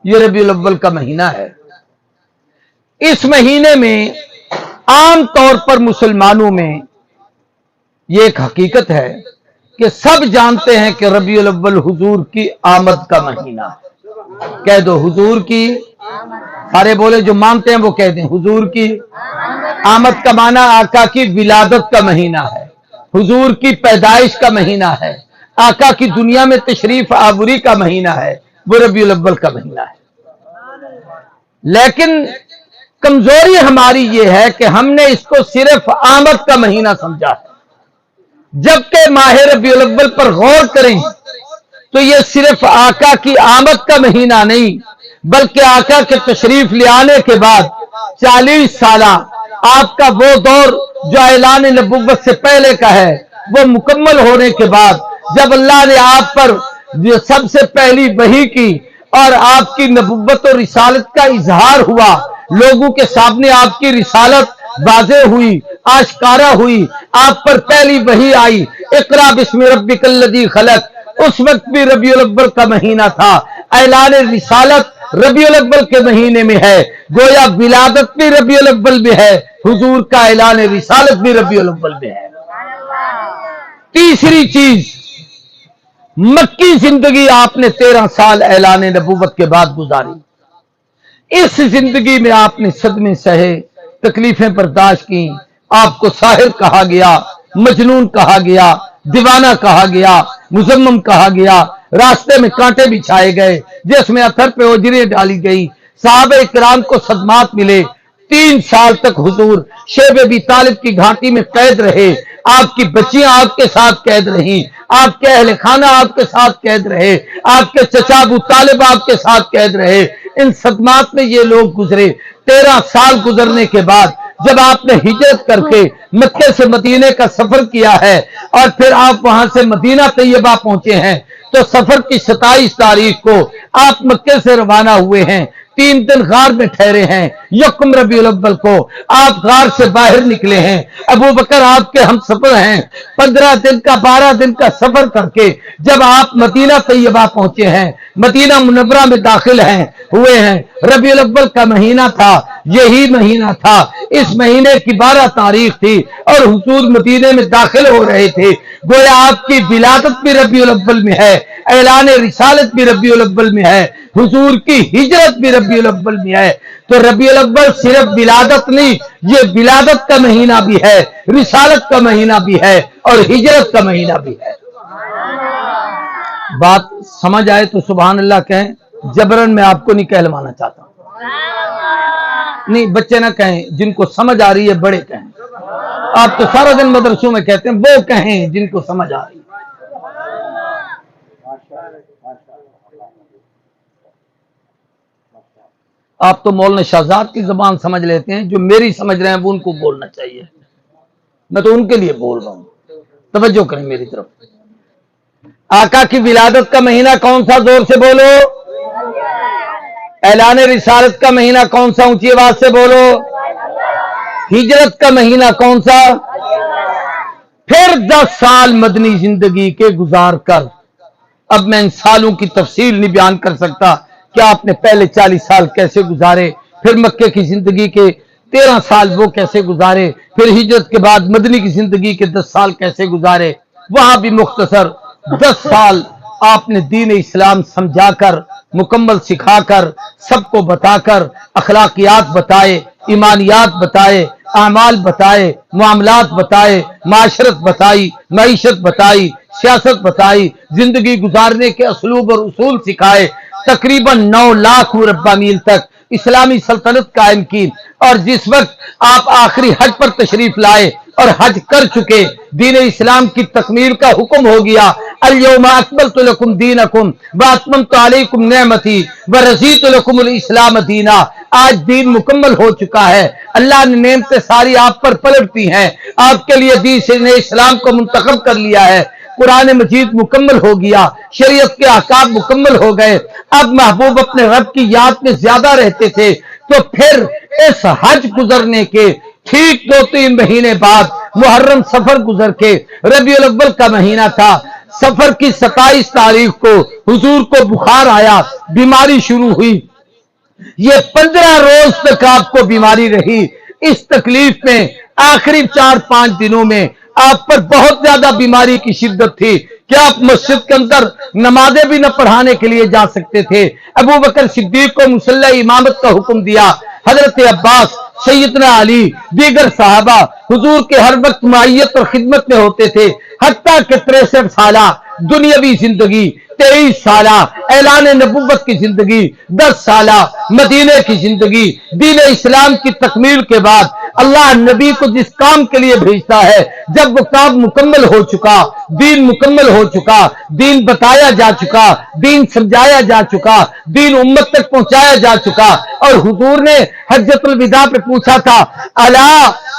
یہ ربیع الاول کا مہینہ ہے۔ اس مہینے میں عام طور پر مسلمانوں میں یہ ایک حقیقت ہے کہ سب جانتے ہیں کہ ربیع الاول حضور کی آمد کا مہینہ ہے۔ کہہ دو حضور کی، سارے بولے جو مانتے ہیں وہ کہہ دیں حضور کی آمد کا معنی آقا کی ولادت کا مہینہ ہے، حضور کی پیدائش کا مہینہ ہے، آقا کی دنیا میں تشریف آوری کا مہینہ ہے، وہ ربیع الاول کا مہینہ ہے۔ لیکن کمزوری ہماری یہ ہے کہ ہم نے اس کو صرف آمد کا مہینہ سمجھا ہے، جبکہ ماہ ربیع الاول پر غور کریں تو یہ صرف آقا کی آمد کا مہینہ نہیں، بلکہ آقا کے تشریف لے آنے کے بعد 40 سالہ آپ کا وہ دور جو اعلان نبوت سے پہلے کا ہے، وہ مکمل ہونے کے بعد جب اللہ نے آپ پر سب سے پہلی وحی کی اور آپ کی نبوت اور رسالت کا اظہار ہوا، لوگوں کے سامنے آپ کی رسالت واضح ہوئی، آشکارا ہوئی، آپ پر پہلی وحی آئی، اقرا بسم ربک الذی خلق، اس وقت بھی ربیع الاول کا مہینہ تھا۔ اعلان رسالت ربیع الاول کے مہینے میں ہے، گویا ولادت بھی ربیع الاول میں ہے، حضور کا اعلان رسالت بھی ربیع الاول میں ہے۔ تیسری چیز، مکی زندگی آپ نے 13 سال اعلان نبوت کے بعد گزاری۔ اس زندگی میں آپ نے صدمے سہے، تکلیفیں برداشت کی، آپ کو ساحر کہا گیا، مجنون کہا گیا، دیوانہ کہا گیا، مزمم کہا گیا، راستے میں کانٹے بچھائے گئے، جس میں اتھر پہ اوجریں ڈالی گئی، صحابہ کرام کو صدمات ملے۔ 3 سال تک حضور شیب ابی طالب کی گھاٹی میں قید رہے، آپ کی بچیاں آپ کے ساتھ قید رہیں، آپ کے اہل خانہ آپ کے ساتھ قید رہے، آپ کے چچا ابو طالب آپ کے ساتھ قید رہے۔ ان صدمات میں یہ لوگ گزرے۔ 13 سال گزرنے کے بعد جب آپ نے ہجرت کر کے مکے سے مدینے کا سفر کیا ہے اور پھر آپ وہاں سے مدینہ طیبہ پہنچے ہیں، تو سفر کی 27 تاریخ کو آپ مکے سے روانہ ہوئے ہیں، 3 دن غار میں ٹھہرے ہیں، یکم ربیع الاول کو آپ غار سے باہر نکلے ہیں، ابو بکر آپ کے ہم سفر ہیں، 15 دن کا 12 دن کا سفر کر کے جب آپ مدینہ طیبہ پہنچے ہیں، مدینہ منورہ میں داخل ہوئے ہیں، ربیع الاول کا مہینہ تھا، یہی مہینہ تھا، اس مہینے کی 12 تاریخ تھی اور حضور مدینے میں داخل ہو رہے تھے۔ گویا آپ کی ولادت بھی ربیع الاول میں ہے، اعلان رسالت بھی ربیع الاول میں ہے، حضور کی ہجرت بھی ربیع الاول میں ہے۔ تو ربیع الاول صرف ولادت نہیں، یہ ولادت کا مہینہ بھی ہے، رسالت کا مہینہ بھی ہے اور ہجرت کا مہینہ بھی ہے۔ بات سمجھ آئے تو سبحان اللہ کہیں، جبرن میں آپ کو نہیں کہلوانا چاہتا، نہیں بچے نہ کہیں، جن کو سمجھ آ رہی ہے بڑے کہیں۔ آپ تو سارا دن مدرسوں میں کہتے ہیں، وہ کہیں جن کو سمجھ آ رہی ہے۔ آپ تو مولانا شہزاد کی زبان سمجھ لیتے ہیں، جو میری سمجھ رہے ہیں وہ ان کو بولنا چاہیے، میں تو ان کے لیے بول رہا ہوں، توجہ کریں میری طرف۔ آقا کی ولادت کا مہینہ کون سا؟ زور سے بولو۔ اعلان رسالت کا مہینہ کون سا؟ اونچی آواز سے بولو۔ ہجرت کا مہینہ کون سا؟ پھر 10 سال مدنی زندگی کے گزار کر، اب میں ان سالوں کی تفصیل نہیں بیان کر سکتا کہ آپ نے پہلے 40 سال کیسے گزارے، پھر مکے کی زندگی کے 13 سال وہ کیسے گزارے، پھر ہجرت کے بعد مدنی کی زندگی کے 10 سال کیسے گزارے۔ وہاں بھی مختصر 10 سال آپ نے دین اسلام سمجھا کر، مکمل سکھا کر، سب کو بتا کر، اخلاقیات بتائے، ایمانیات بتائے، اعمال بتائے، معاملات بتائے، معاشرت بتائی، معیشت بتائی، سیاست بتائی، زندگی گزارنے کے اسلوب اور اصول سکھائے، تقریباً 9 لاکھ مربع میل تک اسلامی سلطنت قائم کی۔ اور جس وقت آپ آخری حج پر تشریف لائے اور حج کر چکے، دین اسلام کی تکمیل کا حکم ہو گیا، الیوم اکملت لکم دینکم واتممت علیکم نعمتی ورضیت لکم الاسلام دینا۔ آج دین مکمل ہو چکا ہے، اللہ نے نعمتیں ساری آپ پر پلٹ دی ہیں، آپ کے لیے دین اسلام کو منتخب کر لیا ہے، قرآن مجید مکمل ہو گیا، شریعت کے احکام مکمل ہو گئے۔ اب محبوب اپنے رب کی یاد میں زیادہ رہتے تھے، تو پھر اس حج گزرنے کے ٹھیک 2-3 مہینے بعد محرم سفر گزر کے ربیع الاول کا مہینہ تھا، سفر کی 27 تاریخ کو حضور کو بخار آیا، بیماری شروع ہوئی، یہ 15 روز تک آپ کو بیماری رہی. اس تکلیف میں آخری 4-5 دنوں میں آپ پر بہت زیادہ بیماری کی شدت تھی کہ آپ مسجد کے اندر نمازیں بھی نہ پڑھانے کے لیے جا سکتے تھے. ابو بکر صدیق کو مصلی امامت کا حکم دیا. حضرت عباس، سیدنا علی، دیگر صحابہ حضور کے ہر وقت معیت اور خدمت میں ہوتے تھے. حتیٰ کہ 63 سالہ دنیاوی زندگی، 23 سالہ اعلان نبوت کی زندگی، 10 سالہ مدینے کی زندگی، دین اسلام کی تکمیل کے بعد اللہ نبی کو جس کام کے لیے بھیجتا ہے، جب وہ کام مکمل ہو چکا، دین مکمل ہو چکا، دین بتایا جا چکا، دین سمجھایا جا چکا، دین امت تک پہنچایا جا چکا، اور حضور نے حجۃ الوداع پہ پوچھا تھا، الا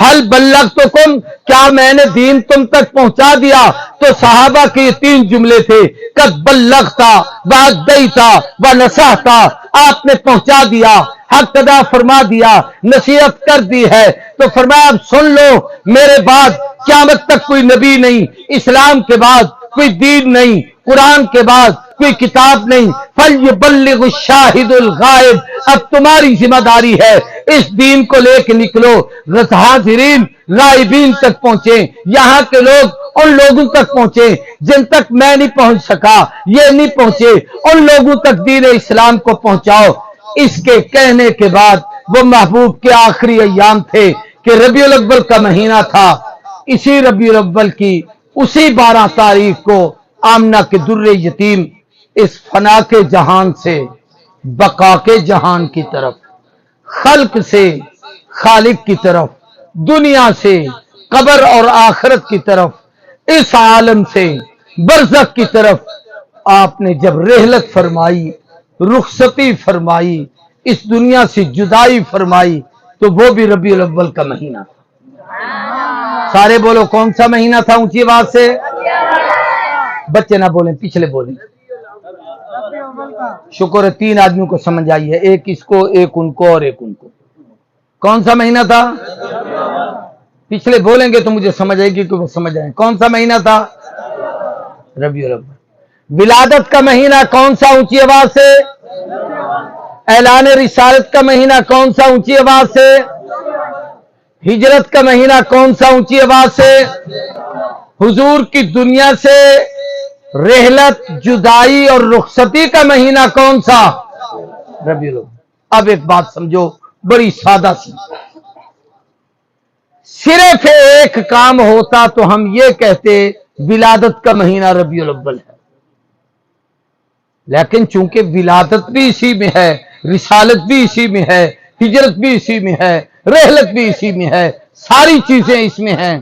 حل بلغتکم، کیا میں نے دین تم تک پہنچا دیا؟ تو صحابہ کے یہ 3 جملے تھے، قد بلغتا وادیتا ونصحتا، آپ نے پہنچا دیا، حق ادا فرما دیا، نصیحت کر دی ہے. تو فرمایا اب سن لو، میرے بعد قیامت تک کوئی نبی نہیں، اسلام کے بعد کوئی دین نہیں، قرآن کے بعد کوئی کتاب نہیں. فَلْيُبَلِّغُ الشَّاهِدُ الْغَائِبُ، اب تمہاری ذمہ داری ہے، اس دین کو لے کے نکلو، حاضرین غائبین تک پہنچے، یہاں کے لوگ ان لوگوں تک پہنچے جن تک میں نہیں پہنچ سکا، یہ نہیں پہنچے، ان لوگوں تک دین اسلام کو پہنچاؤ. اس کے کہنے کے بعد وہ محبوب کے آخری ایام تھے کہ ربیع الاول کا مہینہ تھا. اسی ربیع الاول کی اسی 12 تاریخ کو آمنہ کے در یتیم اس فنا کے جہان سے بقا کے جہان کی طرف، خلق سے خالق کی طرف، دنیا سے قبر اور آخرت کی طرف، اس عالم سے برزخ کی طرف آپ نے جب رحلت فرمائی، رخصتی فرمائی، اس دنیا سے جدائی فرمائی، تو وہ بھی ربیع الاول کا مہینہ تھا. سارے بولو کون سا مہینہ تھا؟ اونچی آواز سے. بچے نہ بولیں، پچھلے بولیں. شکر ہے 3 آدمیوں کو سمجھ آئی ہے، ایک اس کو، ایک ان کو اور ایک ان کو. کون سا مہینہ تھا؟ پچھلے بولیں گے تو مجھے سمجھ آئے گی کہ وہ سمجھ آئیں. کون سا مہینہ تھا؟ ربیع الاول. ولادت کا مہینہ کون سا؟ اونچی آواز سے. اعلان رسالت کا مہینہ کون سا؟ اونچی آواز سے. ہجرت کا مہینہ کون سا؟ اونچی آواز سے. حضور کی دنیا سے رحلت، جدائی اور رخصتی کا مہینہ کون سا؟ ربیع الاول. اب ایک بات سمجھو، بڑی سادہ سی، صرف ایک کام ہوتا تو ہم یہ کہتے ولادت کا مہینہ ربیع الاول ہے، لیکن چونکہ ولادت بھی اسی میں ہے، رسالت بھی اسی میں ہے، ہجرت بھی اسی میں ہے، رحلت بھی اسی میں ہے، ساری چیزیں اس میں ہیں،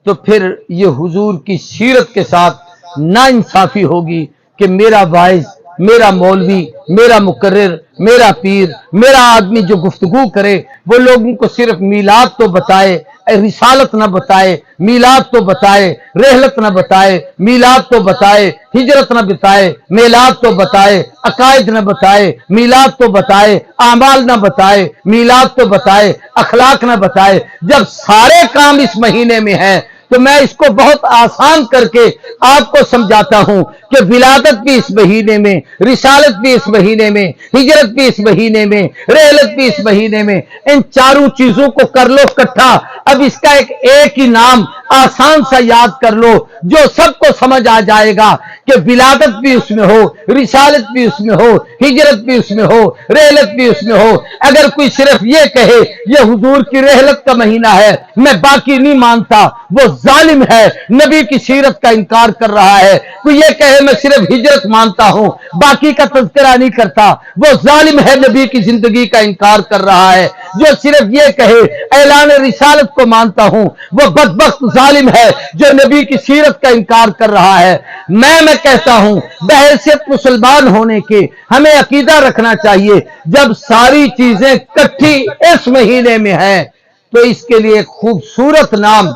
تو پھر یہ حضور کی سیرت کے ساتھ ناانصافی ہوگی کہ میرا واعظ، میرا مولوی، میرا مقرر، میرا پیر، میرا آدمی جو گفتگو کرے وہ لوگوں کو صرف میلاد تو بتائے، رسالت نہ بتائے، میلاد تو بتائے، رحلت نہ بتائے، میلاد تو بتائے، ہجرت نہ بتائے، میلاد تو بتائے، عقائد نہ بتائے، میلاد تو بتائے، اعمال نہ بتائے، میلاد تو بتائے، اخلاق نہ بتائے. جب سارے کام اس مہینے میں ہیں تو میں اس کو بہت آسان کر کے آپ کو سمجھاتا ہوں کہ ولادت بھی اس مہینے میں، رسالت بھی اس مہینے میں، ہجرت بھی اس مہینے میں، رحلت بھی اس مہینے میں. ان چاروں چیزوں کو کر لو اکٹھا. اب اس کا ایک ہی نام آسان سا یاد کر لو جو سب کو سمجھ آ جائے گا کہ ولادت بھی اس میں ہو، رسالت بھی اس میں ہو، ہجرت بھی اس میں ہو، رحلت بھی اس میں ہو. اگر کوئی صرف یہ کہے یہ حضور کی رحلت کا مہینہ ہے، میں باقی نہیں مانتا، وہ ظالم ہے، نبی کی سیرت کا انکار کر رہا ہے. کوئی یہ کہے میں صرف ہجرت مانتا ہوں، باقی کا تذکرہ نہیں کرتا، وہ ظالم ہے، نبی کی زندگی کا انکار کر رہا ہے. جو صرف یہ کہے اعلان رسالت کو مانتا ہوں، وہ بدبخت ظالم ہے جو نبی کی سیرت کا انکار کر رہا ہے. میں کہتا ہوں بحیثیت مسلمان ہونے کے ہمیں عقیدہ رکھنا چاہیے جب ساری چیزیں کٹھی اس مہینے میں ہیں تو اس کے لیے ایک خوبصورت نام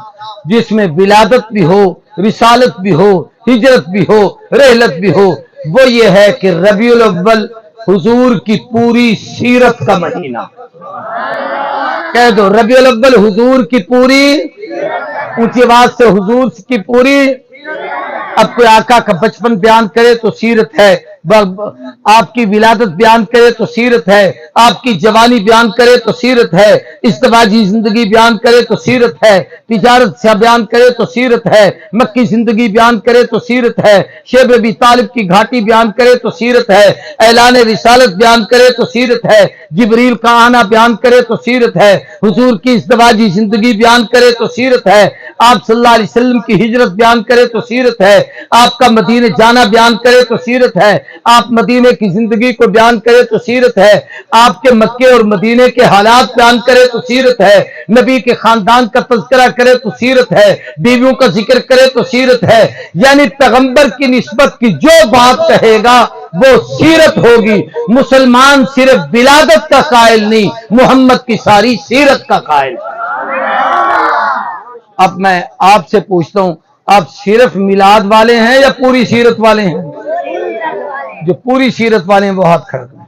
جس میں ولادت بھی ہو، رسالت بھی ہو، ہجرت بھی ہو، رحلت بھی ہو، وہ یہ ہے کہ ربیع الاول حضور کی پوری سیرت کا مہینہ. کہہ دو ربیع الاول حضور کی پوری، اونچی آواز سے، حضور کی پوری. اب کوئی آقا کا بچپن بیان کرے تو سیرت ہے، آپ کی ولادت بیان کرے تو سیرت ہے، آپ کی جوانی بیان کرے تو سیرت ہے، ازدواجی زندگی بیان کرے تو سیرت ہے، تجارت سے بیان کرے تو سیرت ہے، مکی زندگی بیان کرے تو سیرت ہے، شیب ابی طالب کی گھاٹی بیان کرے تو سیرت ہے، اعلان رسالت بیان کرے تو سیرت ہے، جبریل کا آنا بیان کرے تو سیرت ہے، حضور کی ازدواجی زندگی بیان کرے تو سیرت ہے، آپ صلی اللہ علیہ وسلم کی ہجرت بیان کرے تو سیرت ہے، آپ کا مدینے جانا بیان کرے تو سیرت ہے، آپ مدینے کی زندگی کو بیان کرے تو سیرت ہے، آپ کے مکے اور مدینے کے حالات بیان کرے تو سیرت ہے، نبی کے خاندان کا تذکرہ کرے تو سیرت ہے، بیویوں کا ذکر کرے تو سیرت ہے، یعنی پیغمبر کی نسبت کی جو بات کہے گا وہ سیرت ہوگی۔ مسلمان صرف ولادت کا قائل نہیں، محمد کی ساری سیرت کا قائل۔ اب میں آپ سے پوچھتا ہوں، آپ صرف میلاد والے ہیں یا پوری سیرت والے ہیں؟ جو پوری سیرت والے ہیں وہ ہاتھ کھڑا کریں۔